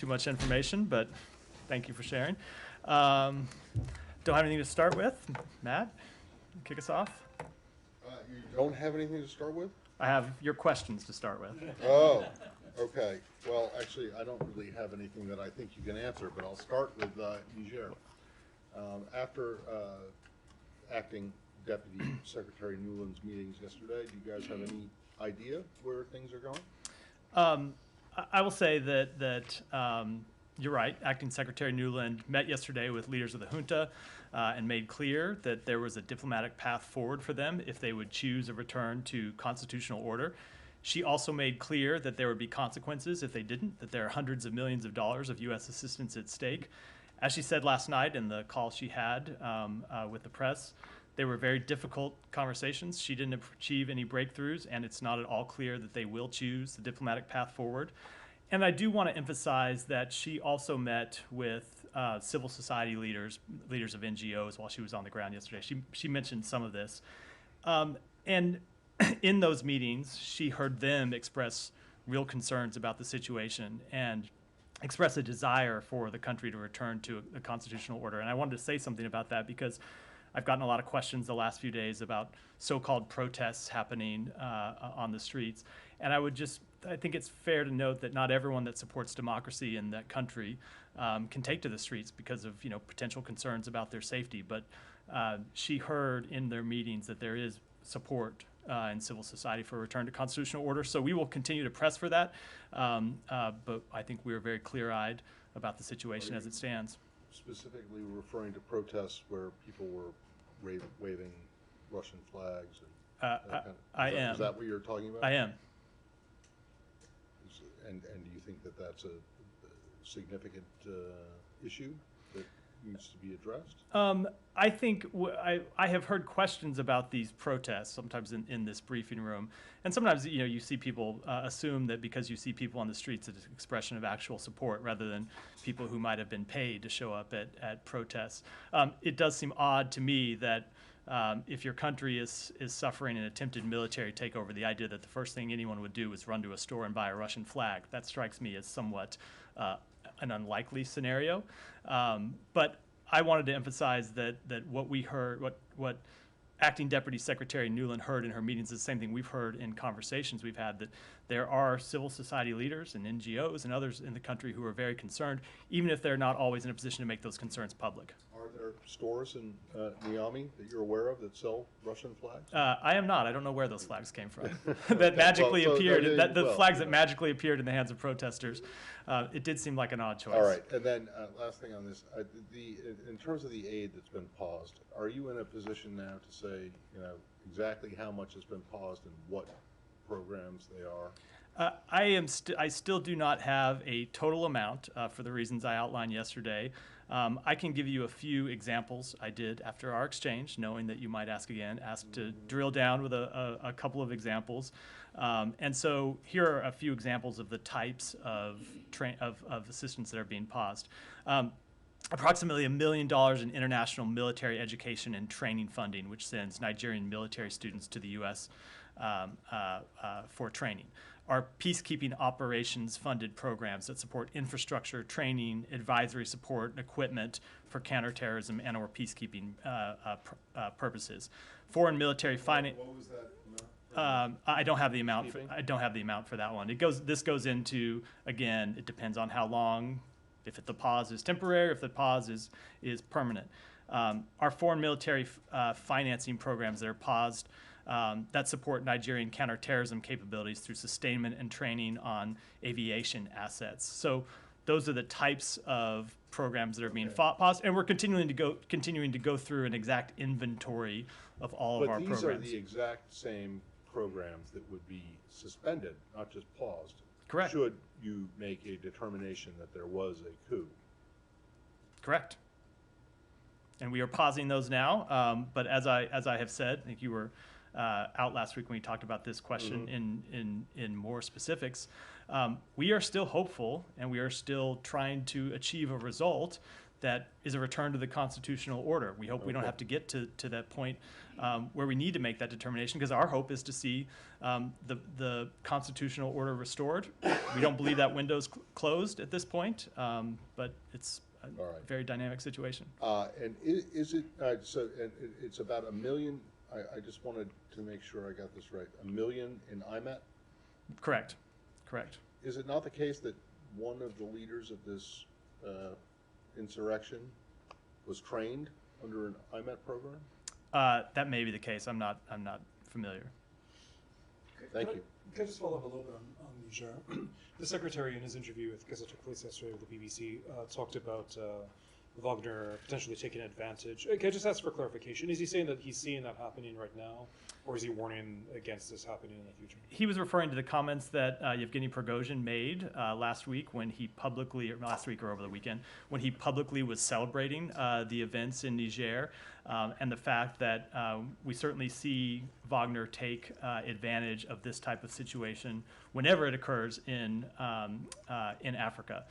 too much information, but thank you for sharing. Don't have anything to start with. Matt, kick us off. You don't have anything to start with? I have your questions to start with. Oh, okay. Well, actually, I don't really have anything that I think you can answer, but I'll start with Niger. After Acting Deputy Secretary Newland's meetings yesterday, do you guys have any idea where things are going? I will say that you're right. Acting Secretary Newland met yesterday with leaders of the junta and made clear that there was a diplomatic path forward for them if they would choose a return to constitutional order. She also made clear that there would be consequences if they didn't, that there are hundreds of millions of dollars of U.S. assistance at stake. As she said last night in the call she had with the press, they were very difficult conversations. She didn't achieve any breakthroughs, and it's not at all clear that they will choose the diplomatic path forward. And I do want to emphasize that she also met with civil society leaders of NGOs while she was on the ground yesterday. She mentioned some of this. And in those meetings, she heard them express real concerns about the situation and express a desire for the country to return to a constitutional order. And I wanted to say something about that because I've gotten a lot of questions the last few days about so-called protests happening on the streets. And I think it's fair to note that not everyone that supports democracy in that country can take to the streets because of potential concerns about their safety. But she heard in their meetings that there is support in civil society for a return to constitutional order. So we will continue to press for that. But I think we are very clear-eyed about the situation as it stands. Specifically referring to protests where people were waving Russian flags and I am. Is that what you're talking about? I am. And do you think that that's a significant issue that needs to be addressed? I think I have heard questions about these protests sometimes in this briefing room, and sometimes you see people assume that because you see people on the streets, it's an expression of actual support rather than people who might have been paid to show up at protests. It does seem odd to me that if your country is suffering an attempted military takeover, the idea that the first thing anyone would do is run to a store and buy a Russian flag, that strikes me as somewhat an unlikely scenario. But I wanted to emphasize that what we heard, what Acting Deputy Secretary Newland heard in her meetings is the same thing we've heard in conversations we've had, that there are civil society leaders and NGOs and others in the country who are very concerned, even if they're not always in a position to make those concerns public. Are there stores in Niamey that you're aware of that sell Russian flags? I am not. I don't know where those flags came from. That magically appeared. The flags that magically appeared in the hands of protesters. It did seem like an odd choice. All right. And then last thing on this, in terms of the aid that's been paused, are you in a position now to say, exactly how much has been paused and what programs they are? I still do not have a total amount for the reasons I outlined yesterday. I can give you a few examples I did after our exchange, knowing that you might ask to drill down with a couple of examples. And so here are a few examples of the types of assistance that are being paused. Approximately $1 million in international military education and training funding, which sends Nigerian military students to the U.S. For training. Our peacekeeping operations funded programs that support infrastructure, training, advisory support, and equipment for counterterrorism and or peacekeeping purposes. Foreign military finance. What was that amount? I don't have the amount. I don't have the amount for that one. This goes into, again, it depends on how long. If the pause is temporary, if the pause is permanent. Our foreign military financing programs that are paused that support Nigerian counterterrorism capabilities through sustainment and training on aviation assets. So those are the types of programs that are being paused, and we're continuing to go through an exact inventory of all of our programs. But these are the exact same programs that would be suspended, not just paused. Correct. Should you make a determination that there was a coup? Correct. And we are pausing those now. But as I have said, I think you were out last week when we talked about this question in more specifics. We are still hopeful, and we are still trying to achieve a result that is a return to the constitutional order. We hope we don't have to get to that point where we need to make that determination, because our hope is to see the constitutional order restored. We don't believe that window's closed at this point, but it's a very dynamic situation. And is it, so and it's about 1 million, I just wanted to make sure I got this right, 1 million in IMAT? Correct, correct. Is it not the case that one of the leaders of this insurrection was trained under an IMAT program? That may be the case. I'm not familiar. Thank you. Can I just follow up a little bit on Niger? The secretary, in his interview with, because it took place yesterday with the BBC, talked about Wagner potentially taking advantage. Can I just ask for clarification? Is he saying that he's seeing that happening right now, or is he warning against this happening in the future? He was referring to the comments that Yevgeny Prigozhin made last week when he publicly, or last week or over the weekend, when he publicly was celebrating the events in Niger, and the fact that we certainly see Wagner take advantage of this type of situation whenever it occurs in Africa.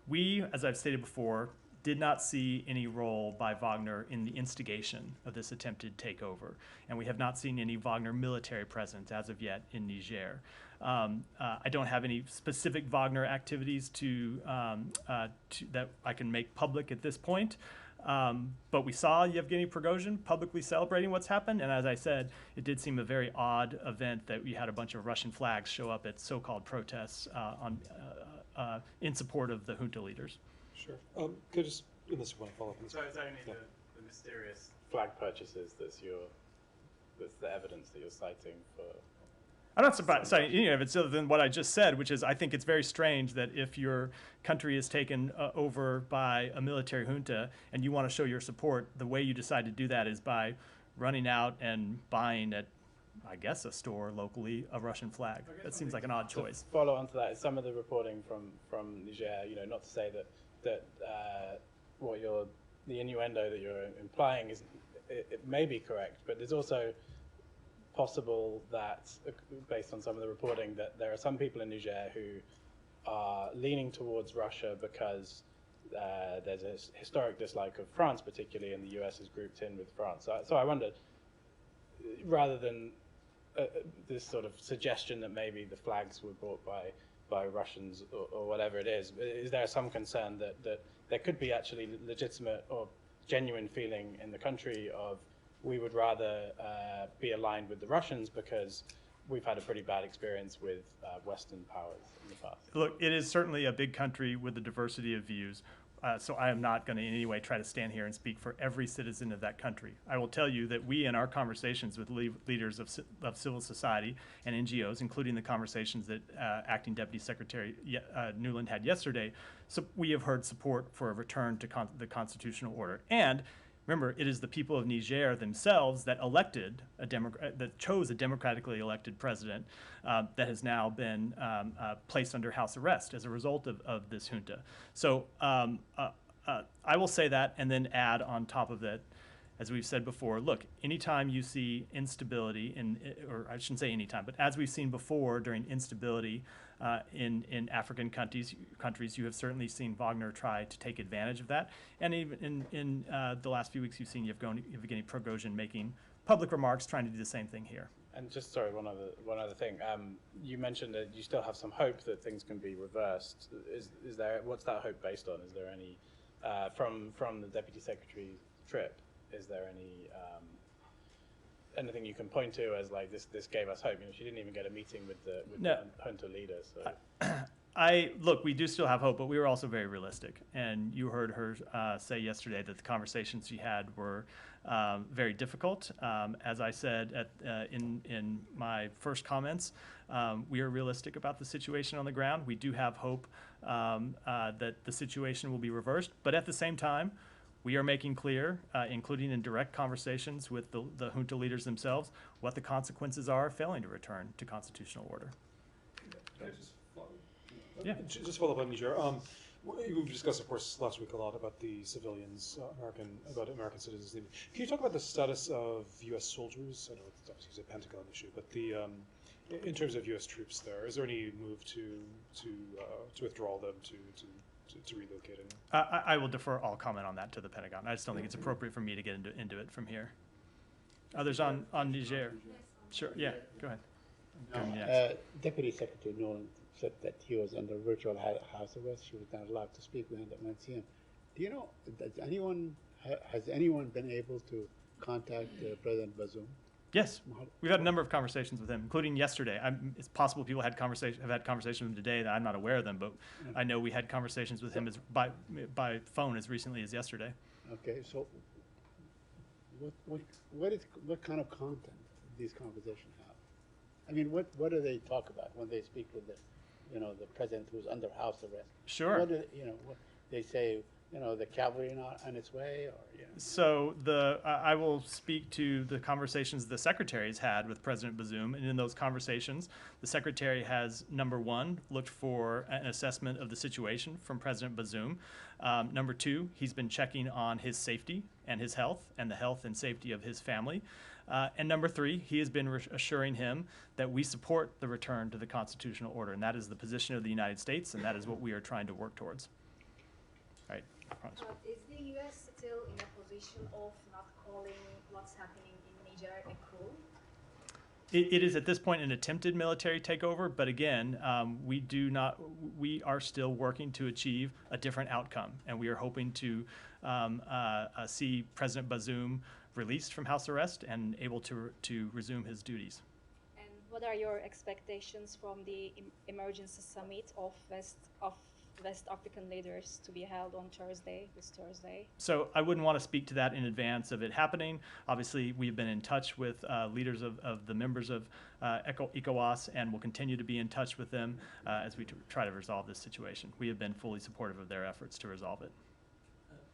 We, as I've stated before, did not see any role by Wagner in the instigation of this attempted takeover, and we have not seen any Wagner military presence as of yet in Niger. I don't have any specific Wagner activities that I can make public at this point, but we saw Yevgeny Prigozhin publicly celebrating what's happened, and as I said, it did seem a very odd event that we had a bunch of Russian flags show up at so-called protests in support of the junta leaders. Sure. Could I just, unless you want to follow up on this? So it's only the mysterious flag purchases that's the evidence that you're citing for. I'm not citing any of it other than what I just said, which is I think it's very strange that if your country is taken over by a military junta and you want to show your support, the way you decide to do that is by running out and buying at, I guess, a store locally, a Russian flag. That seems like an odd choice. To follow on to that, some of the reporting from Niger, not to say that what the innuendo that you're implying is, it may be correct, but there's also possible that, based on some of the reporting, that there are some people in Niger who are leaning towards Russia because there's a historic dislike of France, particularly, and the US is grouped in with France. So I wondered, rather than this sort of suggestion that maybe the flags were bought by Russians or whatever it is there some concern that there could be actually legitimate or genuine feeling in the country of we would rather be aligned with the Russians because we've had a pretty bad experience with Western powers in the past? Look, it is certainly a big country with a diversity of views. So I am not going to in any way try to stand here and speak for every citizen of that country. I will tell you that we, in our conversations with leaders of civil society and NGOs, including the conversations that Acting Deputy Secretary Nuland had yesterday, so we have heard support for a return to the constitutional order. And remember, it is the people of Niger themselves that elected that chose a democratically elected president that has now been placed under house arrest as a result of this junta. So I will say that and then add on top of that, as we've said before, look, anytime you see instability or I shouldn't say anytime, but as we've seen before during instability in African countries, you have certainly seen Wagner try to take advantage of that. And even in the last few weeks, you've seen Yevgeny Prigozhin making public remarks trying to do the same thing here. And just, sorry, one other thing. You mentioned that you still have some hope that things can be reversed. Is there, what's that hope based on? Is there any, from the Deputy Secretary's trip, is there any anything you can point to as like this gave us hope? She didn't even get a meeting with the junta leader. So. Look, we do still have hope, but we were also very realistic. And you heard her say yesterday that the conversations she had were very difficult. As I said in my first comments, we are realistic about the situation on the ground. We do have hope that the situation will be reversed, but at the same time, we are making clear, including in direct conversations with the junta leaders themselves, what the consequences are of failing to return to constitutional order. Just follow up on Niger. We've discussed, of course, last week a lot about the civilians, American citizens leaving. Can you talk about the status of U.S. soldiers? I know it's obviously a Pentagon issue, but In terms of U.S. troops there, is there any move to withdraw them to relocate them? I will defer all comment on that to the Pentagon. I just don't think it's appropriate for me to get into it from here. Others on Niger? Sure, yeah, go ahead. Giving you next. Deputy Secretary Nolan said that he was under virtual house arrest. She was not allowed to speak with him, but not see him. Do you know, has anyone been able to contact President Bazoum? Yes, we've had a number of conversations with him, including yesterday. It's possible people have had conversations with him today that I'm not aware of them, but I know we had conversations with him by phone as recently as yesterday. Okay, so what kind of content do these conversations have? I mean, what do they talk about when they speak with the president who's under house arrest? Sure. What they say, the cavalry on its way, or So I will speak to the conversations the secretary's had with President Bazoum, and in those conversations, the secretary has, number one, looked for an assessment of the situation from President Bazoum. Number two, he's been checking on his safety and his health and the health and safety of his family. And number three, he has been assuring him that we support the return to the constitutional order, and that is the position of the United States, and that is what we are trying to work towards. All right. Is the U.S. still in a position of not calling what's happening in Niger a coup? It is at this point an attempted military takeover, but again, we are still working to achieve a different outcome, and we are hoping to see President Bazoum released from house arrest and able to resume his duties. And what are your expectations from the emergency summit of West African leaders to be held on this Thursday? So I wouldn't want to speak to that in advance of it happening. Obviously, we've been in touch with leaders of the members of ECOWAS, and will continue to be in touch with them as we try to resolve this situation. We have been fully supportive of their efforts to resolve it.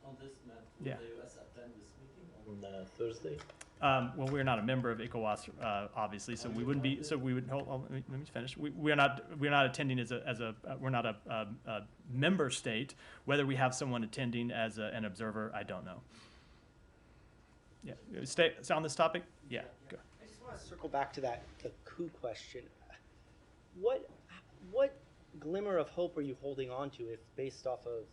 On this, Matt, will Yeah. the U.S. attend this meeting on Thursday? Well, we're not a member of ECOWAS, obviously, so we wouldn't be. So we would. Hold on, let me finish. We're not attending we're not a member state. Whether we have someone attending as an observer, I don't know. Yeah, stay on this topic. Yeah. Go. I just want to circle back to the coup question. What glimmer of hope are you holding on to if, based off of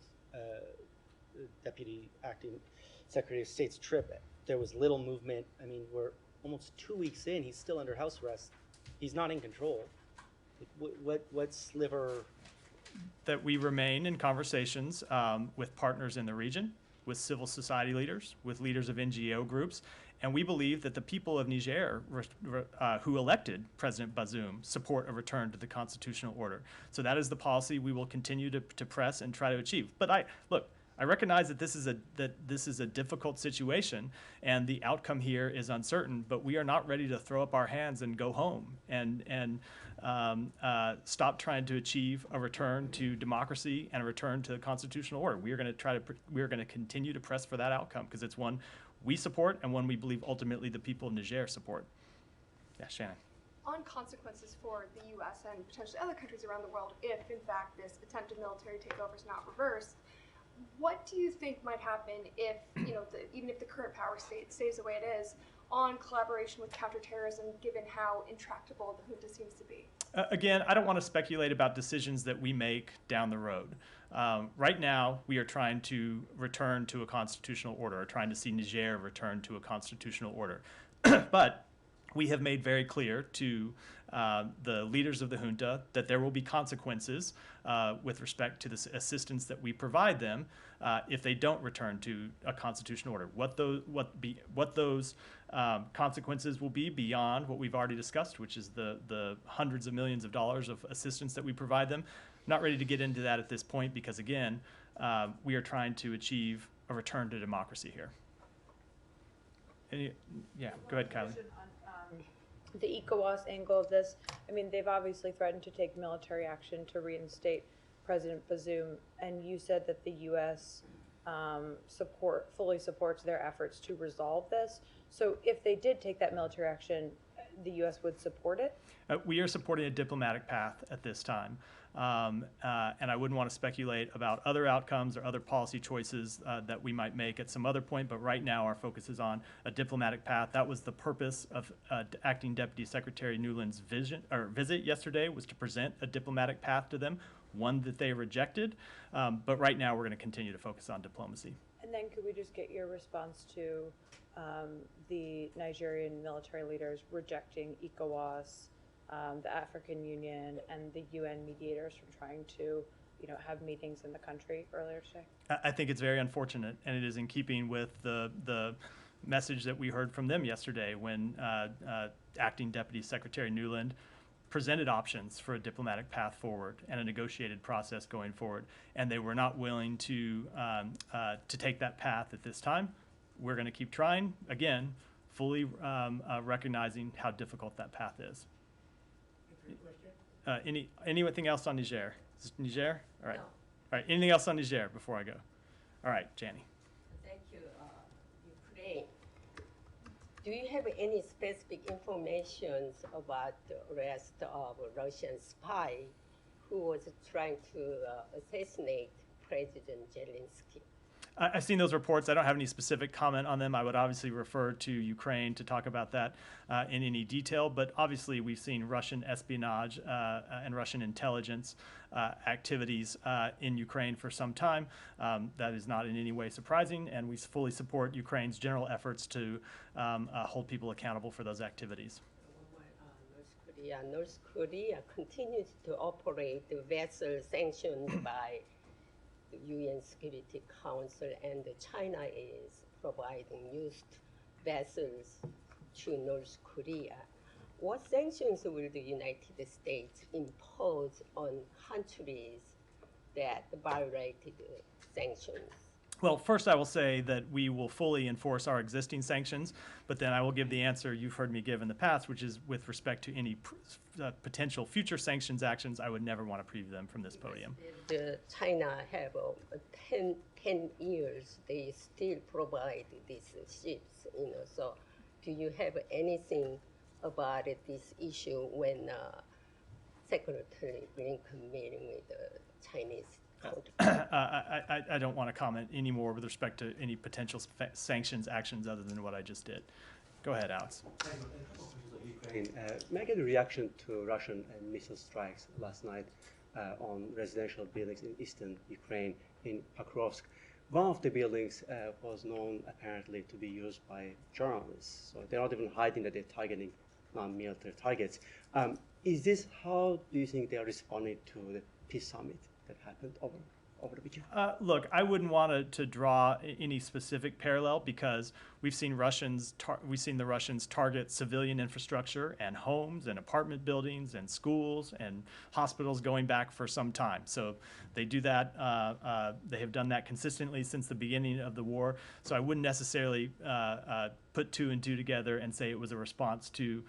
Deputy Acting Secretary of State's trip, there was little movement? I mean, we're almost 2 weeks in. He's still under house arrest. He's not in control. What sliver? That we remain in conversations with partners in the region, with civil society leaders, with leaders of NGO groups, and we believe that the people of Niger who elected President Bazoum support a return to the constitutional order. So that is the policy we will continue to press and try to achieve. But I recognize that this is a difficult situation, and the outcome here is uncertain. But we are not ready to throw up our hands and go home and stop trying to achieve a return to democracy and a return to the constitutional order. We are going to continue to press for that outcome because it's one we support and one we believe ultimately the people of Niger support. Yeah, Shannon. On consequences for the U.S. and potentially other countries around the world, if in fact this attempted military takeover is not reversed, what do you think might happen if, even if the current power state stays the way it is, on collaboration with counterterrorism, given how intractable the junta seems to be? Again, I don't want to speculate about decisions that we make down the road. Right now, we are trying to return to a constitutional order, or trying to see Niger return to a constitutional order. But we have made very clear to the leaders of the junta that there will be consequences with respect to the assistance that we provide them if they don't return to a constitutional order. What those consequences will be beyond what we've already discussed, which is the hundreds of millions of dollars of assistance that we provide them. Not ready to get into that at this point because, again, we are trying to achieve a return to democracy here. Yeah, go ahead, Kylie. The ECOWAS angle of this, I mean, they've obviously threatened to take military action to reinstate President Bazoum, and you said that the U.S. fully supports their efforts to resolve this. So if they did take that military action, the U.S. would support it? We are supporting a diplomatic path at this time. And I wouldn't want to speculate about other outcomes or other policy choices that we might make at some other point, but right now our focus is on a diplomatic path. That was the purpose of Acting Deputy Secretary Nuland's visit yesterday, was to present a diplomatic path to them, one that they rejected. But right now we're going to continue to focus on diplomacy. And then could we just get your response to the Nigerian military leaders rejecting ECOWAS, the African Union, and the UN mediators from trying to, have meetings in the country earlier today? I think it's very unfortunate, and it is in keeping with the message that we heard from them yesterday when Acting Deputy Secretary Nuland presented options for a diplomatic path forward and a negotiated process going forward, and they were not willing to take that path at this time. We're going to keep trying, again, fully recognizing how difficult that path is. Anything else on Niger? Is this Niger? All right. No. All right. Anything else on Niger before I go? All right, Janie. Thank you. Ukraine. Do you have any specific information about the arrest of a Russian spy who was trying to assassinate President Zelensky? I've seen those reports. I don't have any specific comment on them. I would obviously refer to Ukraine to talk about that in any detail. But obviously, we've seen Russian espionage and Russian intelligence activities in Ukraine for some time. That is not in any way surprising, and we fully support Ukraine's general efforts to hold people accountable for those activities. North Korea continues to operate the vessel sanctioned by the UN Security Council, and China is providing used vessels to North Korea. What sanctions will the United States impose on countries that violated sanctions? Well, first I will say that we will fully enforce our existing sanctions, but then I will give the answer you've heard me give in the past, which is with respect to any potential future sanctions actions, I would never want to preview them from this podium. China have 10 years, they still provide these ships, so do you have anything about this issue when Secretary Blinken meeting with the Chinese I don't want to comment anymore with respect to any potential sanctions actions other than what I just did. Go ahead, Alex. May I get a reaction to Russian missile strikes last night on residential buildings in eastern Ukraine, in Pokrovsk? One of the buildings was known apparently to be used by journalists, so they're not even hiding that they're targeting non-military targets. Is this how do you think they are responding to the peace summit that happened over the weekend? Look, I wouldn't want to draw any specific parallel because we've seen the Russians target civilian infrastructure and homes and apartment buildings and schools and hospitals going back for some time. So they do that. They have done that consistently since the beginning of the war. So I wouldn't necessarily put two and two together and say it was a response to.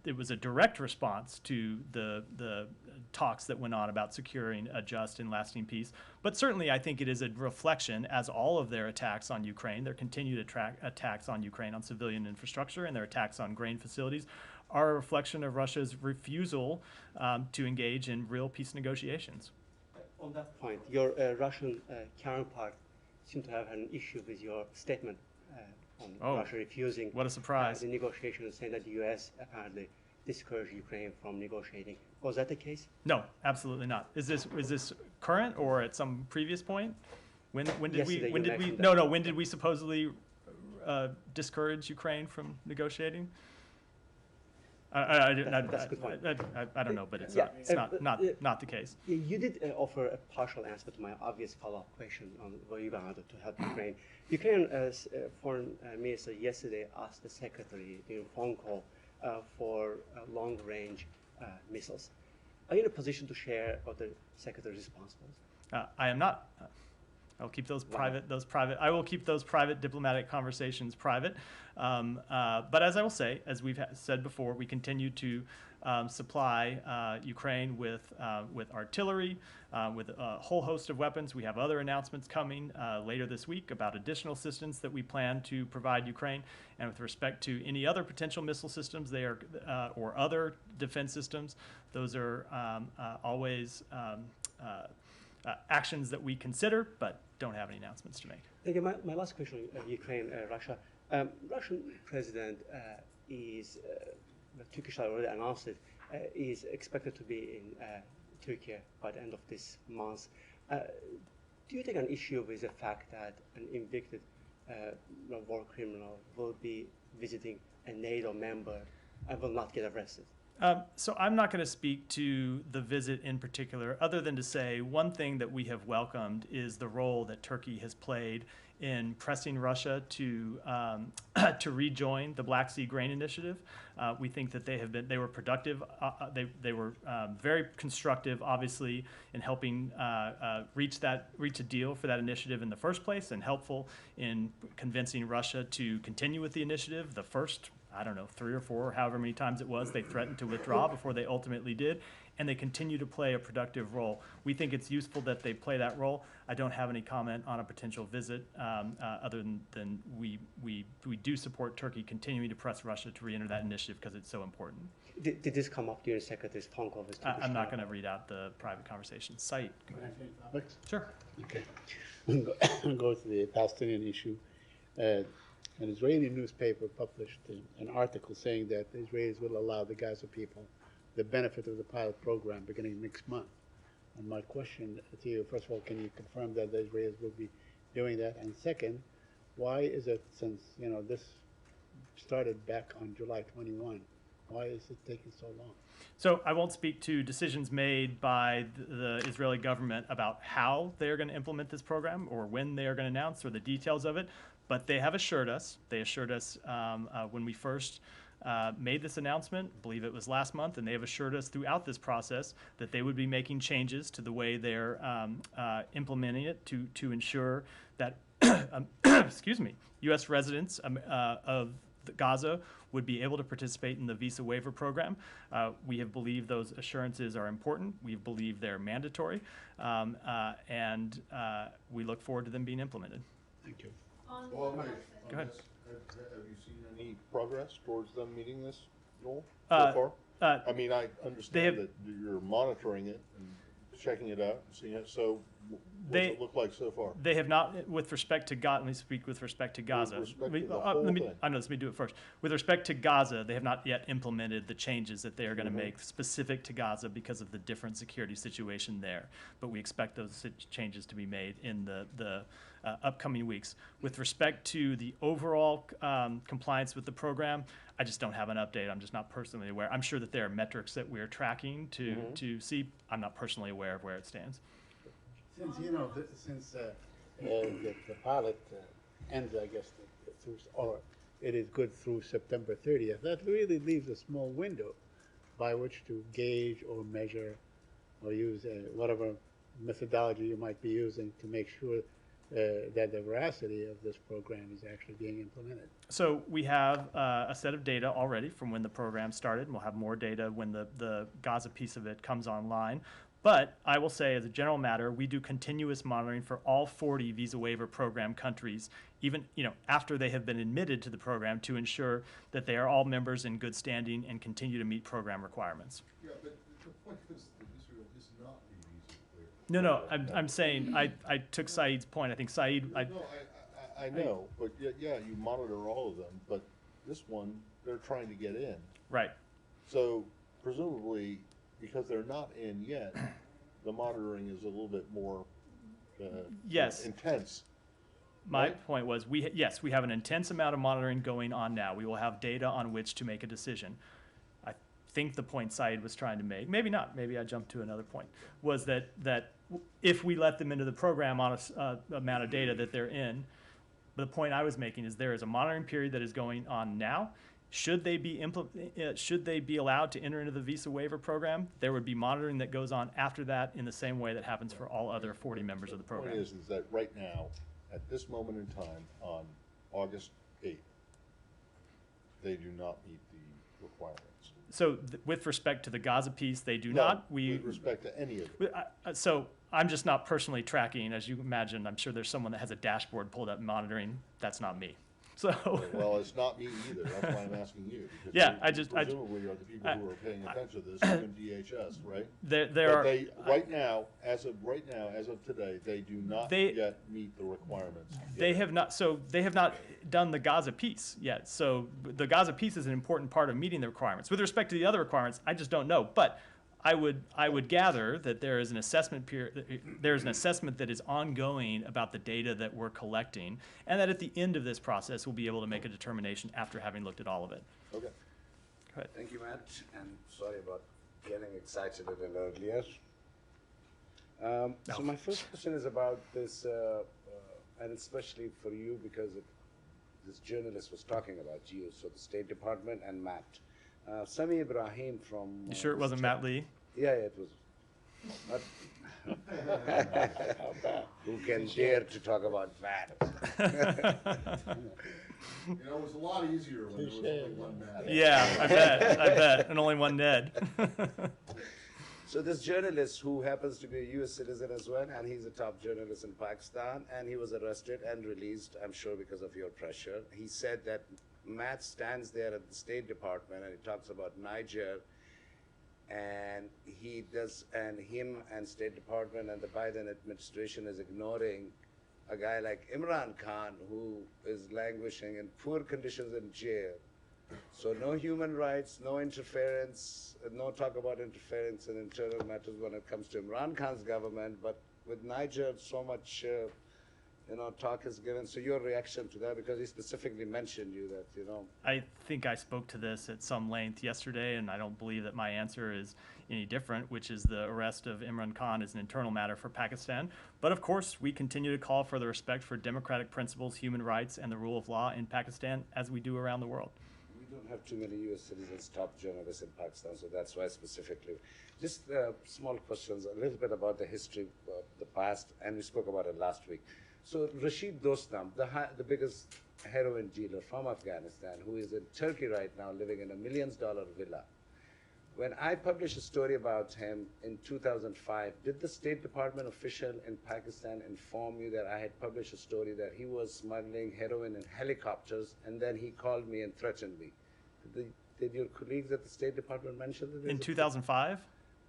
It was a direct response to the talks that went on about securing a just and lasting peace. But certainly I think it is a reflection, as all of their attacks on Ukraine, their continued attacks on Ukraine on civilian infrastructure and their attacks on grain facilities, are a reflection of Russia's refusal to engage in real peace negotiations. On that point, your Russian counterpart seemed to have an issue with your statement on Russia refusing what a surprise. The negotiations, saying that the U.S. apparently discouraged Ukraine from negotiating. Was that the case? No, absolutely not. Is this current or at some previous point? When did we supposedly discourage Ukraine from negotiating? I don't know, but it's not the case. You did offer a partial answer to my obvious follow-up question on what you wanted to help Ukraine. Ukraine's foreign minister yesterday asked the secretary in a phone call for long-range missiles. Are you in a position to share what the secretary's response was? I am not. I'll keep those private. I will keep those private diplomatic conversations private. But as I will say, as we've said before, we continue to supply Ukraine with artillery, with a whole host of weapons. We have other announcements coming later this week about additional assistance that we plan to provide Ukraine. And with respect to any other potential missile systems, they are or other defense systems, those are always actions that we consider, but don't have any announcements to make. Thank you. My last question, Ukraine, Russia. Russian president is, the Turkish side already announced it, is expected to be in Turkey by the end of this month. Do you take an issue with the fact that an convicted war criminal will be visiting a NATO member and will not get arrested? So I'm not going to speak to the visit in particular, other than to say one thing that we have welcomed is the role that Turkey has played in pressing Russia to to rejoin the Black Sea Grain Initiative. We think that they were productive. They were very constructive, obviously, in helping reach a deal for that initiative in the first place, and helpful in convincing Russia to continue with the initiative. The first, I don't know, 3 or 4, or however many times it was, they threatened to withdraw before they ultimately did, and they continue to play a productive role. We think it's useful that they play that role. I don't have any comment on a potential visit, other than we do support Turkey continuing to press Russia to re-enter that initiative because it's so important. Did this come up during the Secretary's phone call with Turkish? I'm not going to read out the private conversation. Saeed. Sure. Okay. I'll go to the Palestinian issue. An Israeli newspaper published an article saying that the Israelis will allow the Gaza people the benefit of the pilot program beginning next month. And my question to you, first of all, can you confirm that the Israelis will be doing that? And second, why is it, since this started back on July 21, why is it taking so long? So I won't speak to decisions made by the Israeli government about how they are going to implement this program or when they are going to announce or the details of it. But they have assured us, when we first made this announcement, I believe it was last month, and they have assured us throughout this process that they would be making changes to the way they're implementing it to ensure that, excuse me, U.S. residents of Gaza would be able to participate in the visa waiver program. We have believed those assurances are important. We believe they're mandatory, and we look forward to them being implemented. Thank you. Well, Go ahead. Have you seen any progress towards them meeting this goal so far? I mean, I understand that you're monitoring it and checking it out and seeing it. So what does it look like so far? They have not, with respect to Gaza, let me speak with respect to Gaza. With respect to the whole thing. Let me do it first. With respect to Gaza, they have not yet implemented the changes that they are going to make specific to Gaza because of the different security situation there. But we expect those changes to be made in the upcoming weeks. With respect to the overall compliance with the program, I just don't have an update. I'm just not personally aware. I'm sure that there are metrics that we're tracking to see. I'm not personally aware of where it stands. Since the pilot ends, I guess, it is good through September 30th, that really leaves a small window by which to gauge or measure or use whatever methodology you might be using to make sure that the veracity of this program is actually being implemented. So we have a set of data already from when the program started, and we'll have more data when the Gaza piece of it comes online. But I will say, as a general matter, we do continuous monitoring for all 40 visa waiver program countries, even after they have been admitted to the program, to ensure that they are all members in good standing and continue to meet program requirements. Yeah, but the point is that Israel is not a visa waiver. No, I'm saying I took Saeed's point. I think Saeed. I know, but yeah, you monitor all of them, but this one, they're trying to get in. Right. So presumably, because they're not in yet, the monitoring is a little bit more intense. My point was, we have an intense amount of monitoring going on now. We will have data on which to make a decision. I think the point Saeed was trying to make, maybe not, maybe I jumped to another point, was that if we let them into the program on a amount of data that they're in, the point I was making is there is a monitoring period that is going on now, Should they be allowed to enter into the visa waiver program, there would be monitoring that goes on after that in the same way that happens for all other 40 members of the program. The point is that right now, at this moment in time, on August 8th, they do not meet the requirements. So with respect to the Gaza piece, they do No, not. with respect to any of it. So I'm just not personally tracking. As you imagine, I'm sure there's someone that has a dashboard pulled up monitoring. That's not me. So well, it's not me either. That's why I'm asking you. Because yeah, presumably are the people who are paying attention to this, even DHS, right? Right now, as of today, they do not yet meet the requirements. They have not. So they have not done the Gaza piece yet. So the Gaza piece is an important part of meeting the requirements. With respect to the other requirements, I just don't know. But I would gather that there is an assessment period. There is an assessment that is ongoing about the data that we're collecting, and that at the end of this process, we'll be able to make a determination after having looked at all of it. Okay. Go ahead. Thank you, Matt, and sorry about getting excited a little earlier. So my first question is about this, and especially for you because this journalist was talking about you, so the State Department and Matt. Sami Ibrahim from... You sure it wasn't Matt Lee? Yeah, it was. Who can dare to talk about Matt? You know, it was a lot easier when there was only one Matt. Yeah, I bet, and only one Ned. So this journalist, who happens to be a U.S. citizen as well, and he's a top journalist in Pakistan, and he was arrested and released, I'm sure because of your pressure. He said that Matt stands there at the State Department and he talks about Niger, and him and State Department and the Biden administration is ignoring a guy like Imran Khan, who is languishing in poor conditions in jail. So no human rights, no interference, no talk about interference in internal matters when it comes to Imran Khan's government, but with Niger, so much talk is given. So your reaction to that, because he specifically mentioned you that, I think I spoke to this at some length yesterday, and I don't believe that my answer is any different, which is the arrest of Imran Khan is an internal matter for Pakistan. But of course, we continue to call for the respect for democratic principles, human rights, and the rule of law in Pakistan, as we do around the world. We don't have too many U.S. citizens, top journalists in Pakistan, so that's why specifically. Just small questions, a little bit about the history of the past, and we spoke about it last week. So Rashid Dostum, the biggest heroin dealer from Afghanistan, who is in Turkey right now living in a $1 million villa. When I published a story about him in 2005, did the State Department official in Pakistan inform you that I had published a story that he was smuggling heroin in helicopters, and then he called me and threatened me? Did your colleagues at the State Department mention that? In 2005?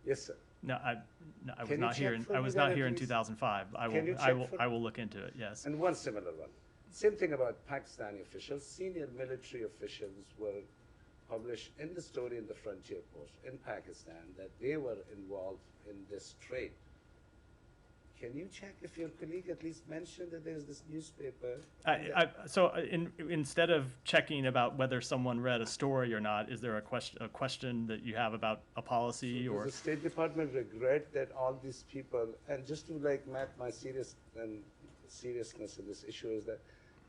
Yes, sir. No, I was not here. I was not here in 2005. I will look into it. Yes. And one similar one. Same thing about Pakistani officials. Senior military officials were published in the story in the Frontier Post in Pakistan that they were involved in this trade. Can you check if your colleague at least mentioned that there's this newspaper? Instead of checking about whether someone read a story or not, is there a question that you have about a policy or? Does the State Department regret that all these people, and just to Matt, my seriousness in this issue is that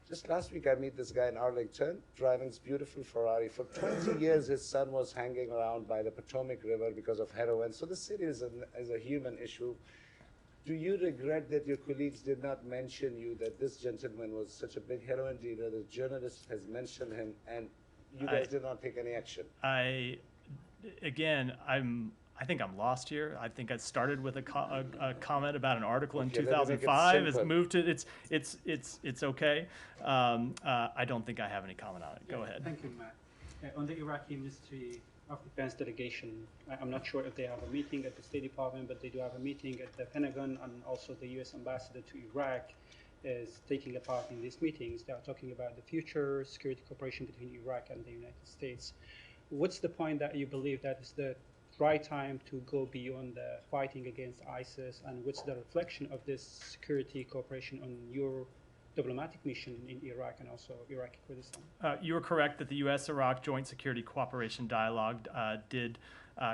just last week I meet this guy in Arlington driving this beautiful Ferrari. For 20 years his son was hanging around by the Potomac River because of heroin. So the city is a human issue. Do you regret that your colleagues did not mention you that this gentleman was such a big heroin dealer? The journalist has mentioned him, and you guys did not take any action. I think I'm lost here. I think I started with a comment about an article in 2005. It's moved to it's okay. I don't think I have any comment on it. Go ahead. Thank you, Matt. On the Iraqi Ministry of Defense delegation, I'm not sure if they have a meeting at the State Department, but they do have a meeting at the Pentagon, and also the U.S. ambassador to Iraq is taking a part in these meetings. They are talking about the future security cooperation between Iraq and the United States. What's the point that you believe that is the right time to go beyond the fighting against ISIS, and what's the reflection of this security cooperation on your diplomatic mission in Iraq and also Iraqi Kurdistan? You are correct that the U.S. Iraq Joint Security Cooperation Dialogue did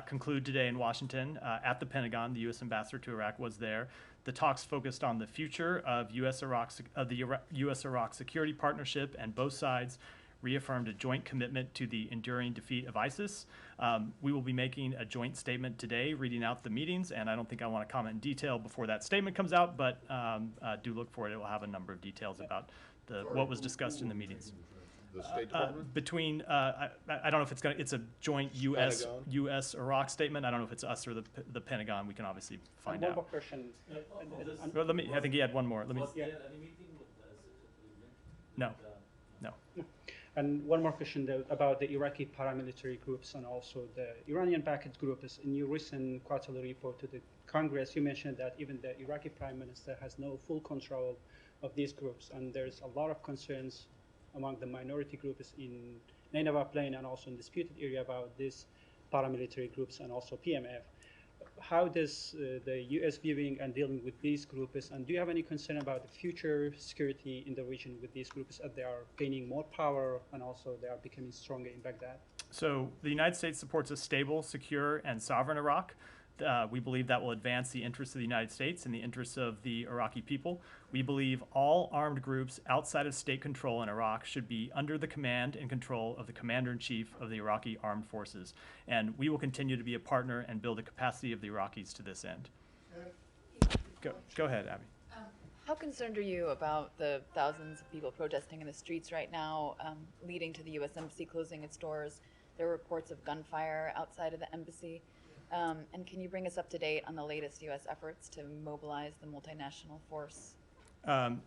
conclude today in Washington at the Pentagon. The U.S. ambassador to Iraq was there. The talks focused on the future of the U.S. Iraq security partnership, and both sides reaffirmed a joint commitment to the enduring defeat of ISIS. We will be making a joint statement today, reading out the meetings, and I don't think I want to comment in detail before that statement comes out, but do look for it. It will have a number of details about what was discussed in the meetings. The State Department? Between, I don't know if it's a joint U.S. Iraq statement. I don't know if it's us or the Pentagon. We can obviously find One out. more question. Well, I think he had one more. Was there any meeting with the Secretary? No. And one more question about the Iraqi paramilitary groups and also the Iranian-backed groups. In your recent quarterly report to the Congress, you mentioned that even the Iraqi Prime Minister has no full control of these groups, and there's a lot of concerns among the minority groups in Nineveh Plain and also in disputed area about these paramilitary groups and also PMF. How does the U.S. viewing and dealing with these groups, and do you have any concern about the future security in the region with these groups as they are gaining more power and also they are becoming stronger in Baghdad? So the United States supports a stable, secure, and sovereign Iraq. We believe that will advance the interests of the United States and the interests of the Iraqi people. We believe all armed groups outside of state control in Iraq should be under the command and control of the commander-in-chief of the Iraqi armed forces. And we will continue to be a partner and build the capacity of the Iraqis to this end. Go ahead, Abby. How concerned are you about the thousands of people protesting in the streets right now, leading to the U.S. Embassy closing its doors? There are reports of gunfire outside of the embassy. And can you bring us up to date on the latest U.S. efforts to mobilize the multinational force?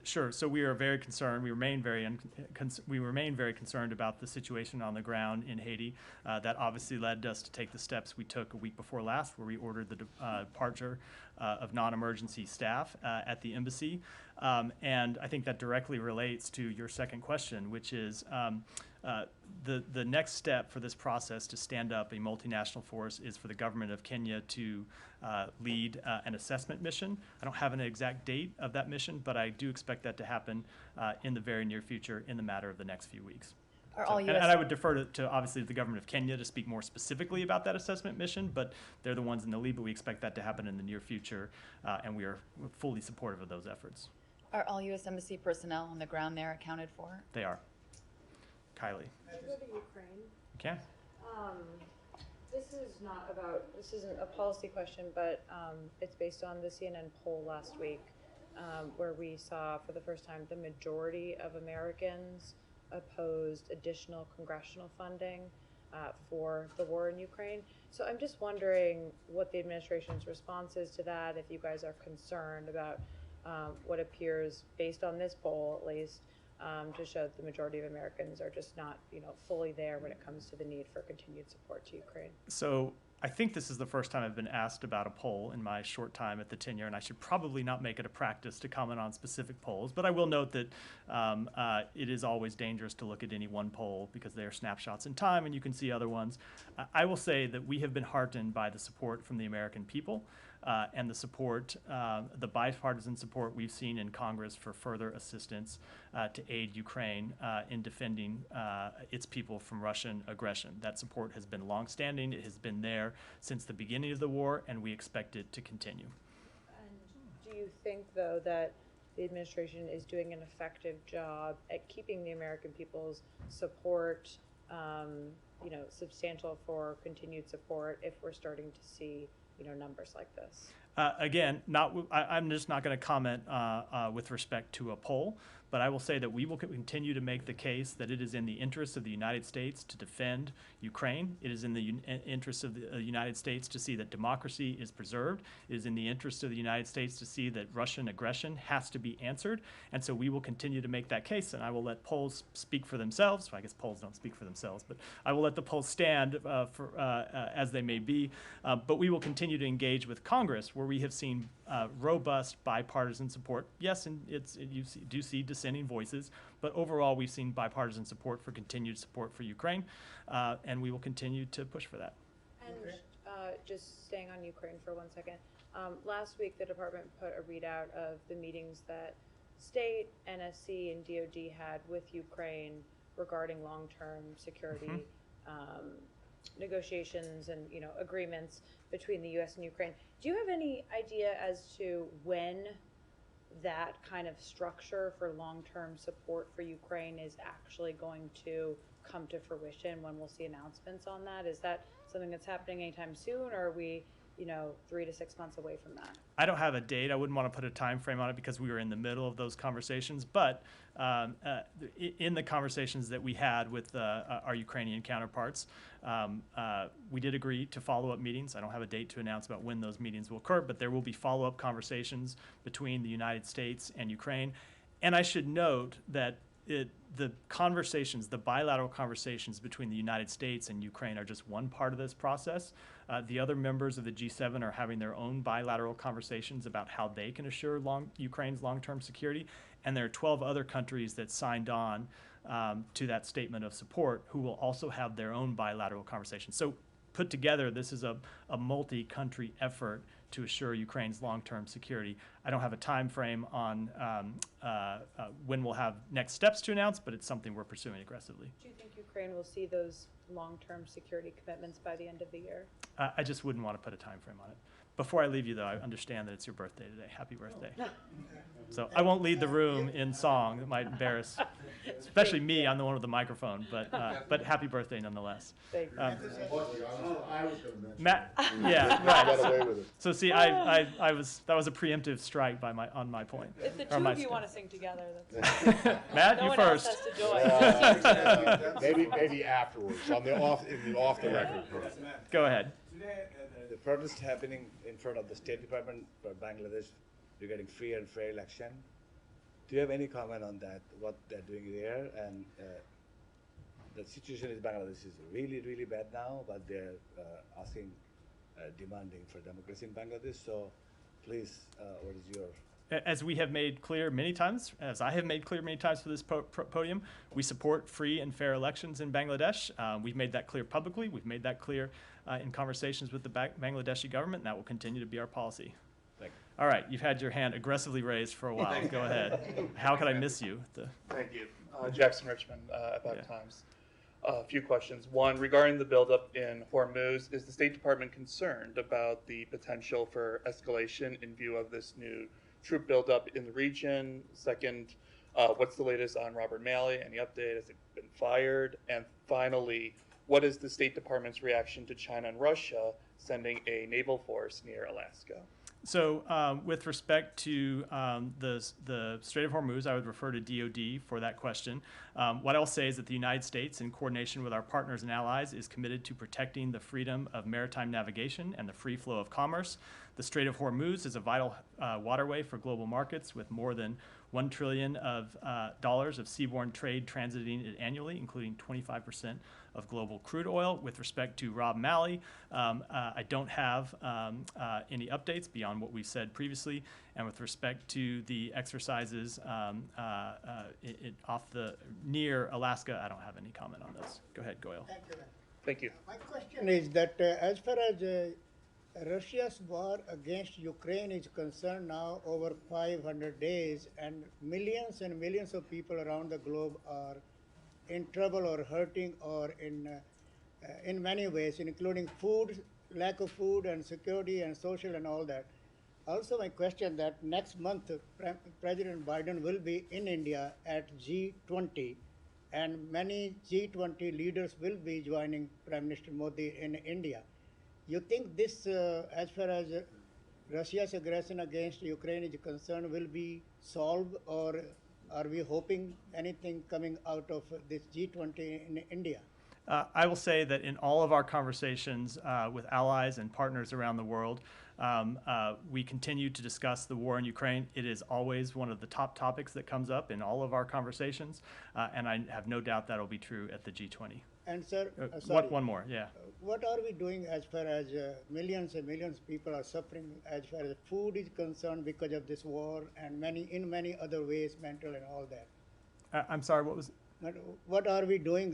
Sure. So we are very concerned. We remain very concerned about the situation on the ground in Haiti. That obviously led us to take the steps we took a week before last, where we ordered the departure of non-emergency staff at the embassy. And I think that directly relates to your second question, which is the next step for this process to stand up a multinational force is for the government of Kenya to lead an assessment mission. I don't have an exact date of that mission, but I do expect that to happen in the very near future in the matter of the next few weeks. And I would defer to obviously the government of Kenya to speak more specifically about that assessment mission, but they're the ones in the lead, but we expect that to happen in the near future, and we are fully supportive of those efforts. Are all U.S. Embassy personnel on the ground there accounted for? They are. Kylie. Can I go to Ukraine? Okay. This isn't a policy question, but it's based on the CNN poll last week, where we saw for the first time the majority of Americans opposed additional congressional funding for the war in Ukraine. So I'm just wondering what the administration's response is to that, if you guys are concerned about what appears, based on this poll at least, to show that the majority of Americans are just not, fully there when it comes to the need for continued support to Ukraine. So I think this is the first time I've been asked about a poll in my short time at the tenure, and I should probably not make it a practice to comment on specific polls, but I will note that it is always dangerous to look at any one poll because they are snapshots in time and you can see other ones. I will say that we have been heartened by the support from the American people and the support, the bipartisan support we've seen in Congress for further assistance to aid Ukraine in defending its people from Russian aggression. That support has been longstanding. It has been there since the beginning of the war, and we expect it to continue. And do you think, though, that the administration is doing an effective job at keeping the American people's support, substantial for continued support if we're starting to see numbers like this? Again, I'm just not going to comment with respect to a poll, but I will say that we will continue to make the case that it is in the interest of the United States to defend Ukraine. It is in the interest of the United States to see that democracy is preserved. It is in the interest of the United States to see that Russian aggression has to be answered. And so we will continue to make that case, and I will let polls speak for themselves. Well, I guess polls don't speak for themselves, but I will let the polls stand as they may be. But we will continue to engage with Congress, where we have seen robust bipartisan support. Yes, and you do see dissenting voices, but overall we've seen bipartisan support for continued support for Ukraine, and we will continue to push for that. And just staying on Ukraine for 1 second, last week the department put a readout of the meetings that state, NSC, and DoD had with Ukraine regarding long-term security negotiations and agreements between the U.S. and Ukraine. Do you have any idea as to when that kind of structure for long-term support for Ukraine is actually going to come to fruition when we'll see announcements on that? Is that something that's happening anytime soon, or are we, 3 to 6 months away from that? I don't have a date. I wouldn't want to put a time frame on it because we were in the middle of those conversations. But in the conversations that we had with our Ukrainian counterparts, we did agree to follow-up meetings. I don't have a date to announce about when those meetings will occur, but there will be follow-up conversations between the United States and Ukraine. And I should note that the conversations, the bilateral conversations between the United States and Ukraine are just one part of this process. The other members of the G7 are having their own bilateral conversations about how they can assure Ukraine's long-term security. And there are 12 other countries that signed on to that statement of support who will also have their own bilateral conversations. So put together, this is a multi-country effort to assure Ukraine's long-term security. I don't have a time frame on when we'll have next steps to announce, but it's something we're pursuing aggressively. Do you think Ukraine will see those long-term security commitments by the end of the year? I just wouldn't want to put a time frame on it. Before I leave you, though, I understand that it's your birthday today. Happy birthday. So I won't lead the room in song. That might embarrass, especially me. I'm the one with the microphone, but happy birthday nonetheless. Thank you. I was going to mention Matt, that. yeah, Got right. away with it. So see, that was a preemptive strike on my point. If the Or two my of you st- want to sing together, that's fine. Matt, No you one else first. has to join. Maybe afterwards, in the off the record. Go ahead. Today, the protest happening in front of the State Department for Bangladesh regarding free and fair election. Do you have any comment on that, what they're doing there? And the situation in Bangladesh is really, really bad now, but they're demanding for democracy in Bangladesh. So please, what is your... As we have made clear many times, as I have made clear many times for this podium, we support free and fair elections in Bangladesh. We've made that clear publicly. We've made that clear in conversations with the Bangladeshi government, and that will continue to be our policy. Thank you. All right, you've had your hand aggressively raised for a while. Go ahead. How could I miss you? Thank you. Jackson Richmond, Epoch Yeah. Times. A few questions. One, regarding the buildup in Hormuz, is the State Department concerned about the potential for escalation in view of this new troop buildup in the region? Second, what's the latest on Robert Malley? Any update? Has it been fired? And finally, what is the State Department's reaction to China and Russia sending a naval force near Alaska? So with respect to the Strait of Hormuz, I would refer to DOD for that question. What I'll say is that the United States, in coordination with our partners and allies, is committed to protecting the freedom of maritime navigation and the free flow of commerce. The Strait of Hormuz is a vital waterway for global markets with more than $1 trillion of seaborne trade transiting it annually, including 25% of global crude oil. With respect to Rob Malley, I don't have any updates beyond what we've said previously. And with respect to the exercises near Alaska, I don't have any comment on those. Go ahead, Goyle. Thank you. Thank you. My question is that as far as Russia's war against Ukraine is concerned now over 500 days, and millions of people around the globe are in trouble or hurting or in many ways, including food, lack of food and security and social and all that. Also, my question that next month President Biden will be in India at G20, and many G20 leaders will be joining Prime Minister Modi in India. You think this, as far as Russia's aggression against Ukraine is concerned, will be solved, or are we hoping anything coming out of this G20 in India? I will say that in all of our conversations with allies and partners around the world, we continue to discuss the war in Ukraine. It is always one of the top topics that comes up in all of our conversations, and I have no doubt that will be true at the G20. And sir, sorry, one more, yeah. What are we doing as far as millions and millions of people are suffering as far as food is concerned because of this war, and in many other ways, mental and all that? I'm sorry, what was? What are we doing?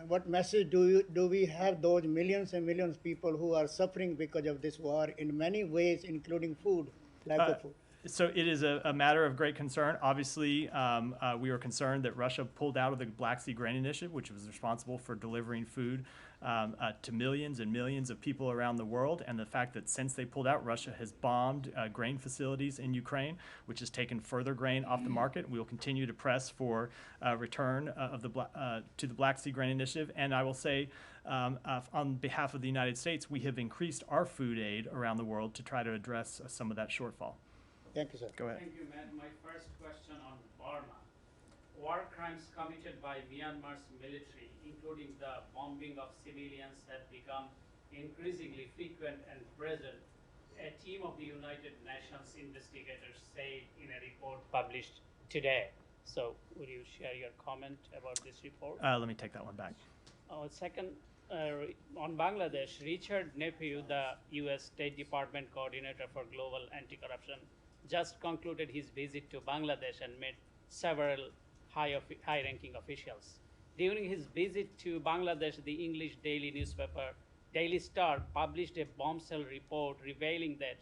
What message do we have those millions and millions of people who are suffering because of this war in many ways, including food, lack of food? So it is a matter of great concern. Obviously, we are concerned that Russia pulled out of the Black Sea Grain Initiative, which was responsible for delivering food to millions and millions of people around the world, and the fact that since they pulled out, Russia has bombed grain facilities in Ukraine, which has taken further grain off the market. We will continue to press for return of to the Black Sea Grain Initiative, and I will say, on behalf of the United States, we have increased our food aid around the world to try to address some of that shortfall. Thank you, sir. Go ahead. Thank you, Matt. My first question on Burma. War crimes committed by Myanmar's military, including the bombing of civilians, have become increasingly frequent and present. A team of the United Nations investigators said in a report published today. So, would you share your comment about this report? Let me take that one back. Second, on Bangladesh, Richard Nephew, the U.S. State Department Coordinator for Global Anti-Corruption, just concluded his visit to Bangladesh and met several high-ranking officials. During his visit to Bangladesh, the English daily newspaper Daily Star published a bombshell report revealing that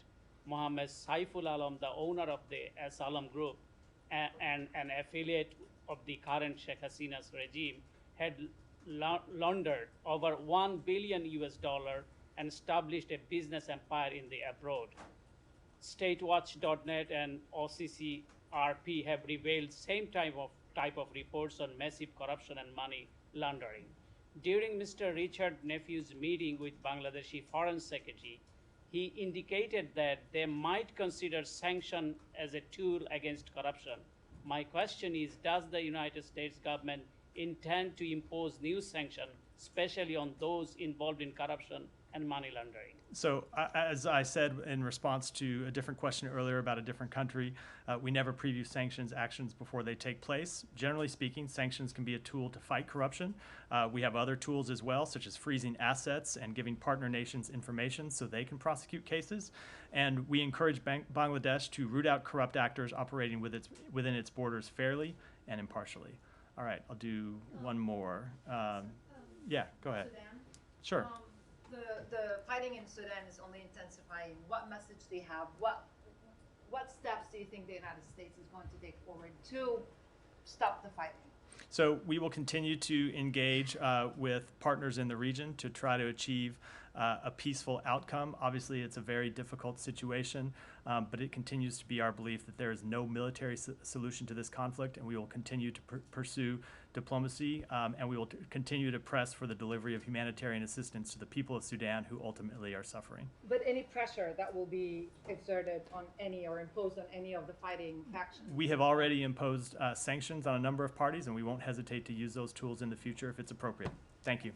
Mohammed Saiful Alam, the owner of the Asalam Group and an affiliate of the current Sheikh Hasina's regime, had laundered over $1 billion and established a business empire in the abroad. Statewatch.net and OCCRP have revealed same type of reports on massive corruption and money laundering. During Mr. Richard Nephew's meeting with Bangladeshi Foreign Secretary, he indicated that they might consider sanction as a tool against corruption. My question is, does the United States government intend to impose new sanctions, especially on those involved in corruption and money laundering? So as I said in response to a different question earlier about a different country, we never preview sanctions actions before they take place. Generally speaking, sanctions can be a tool to fight corruption. We have other tools as well, such as freezing assets and giving partner nations information so they can prosecute cases. And we encourage Bangladesh to root out corrupt actors operating within its borders fairly and impartially. All right, I'll do one more. Yeah, go ahead. Sudan? Sure. The fighting in Sudan is only intensifying. What message do you have? What steps do you think the United States is going to take forward to stop the fighting? So we will continue to engage with partners in the region to try to achieve a peaceful outcome. Obviously, it's a very difficult situation, but it continues to be our belief that there is no military solution to this conflict, and we will continue to pursue diplomacy, and we will continue to press for the delivery of humanitarian assistance to the people of Sudan who ultimately are suffering. But any pressure that will be exerted on any or imposed on any of the fighting factions? We have already imposed sanctions on a number of parties, and we won't hesitate to use those tools in the future if it's appropriate. Thank you.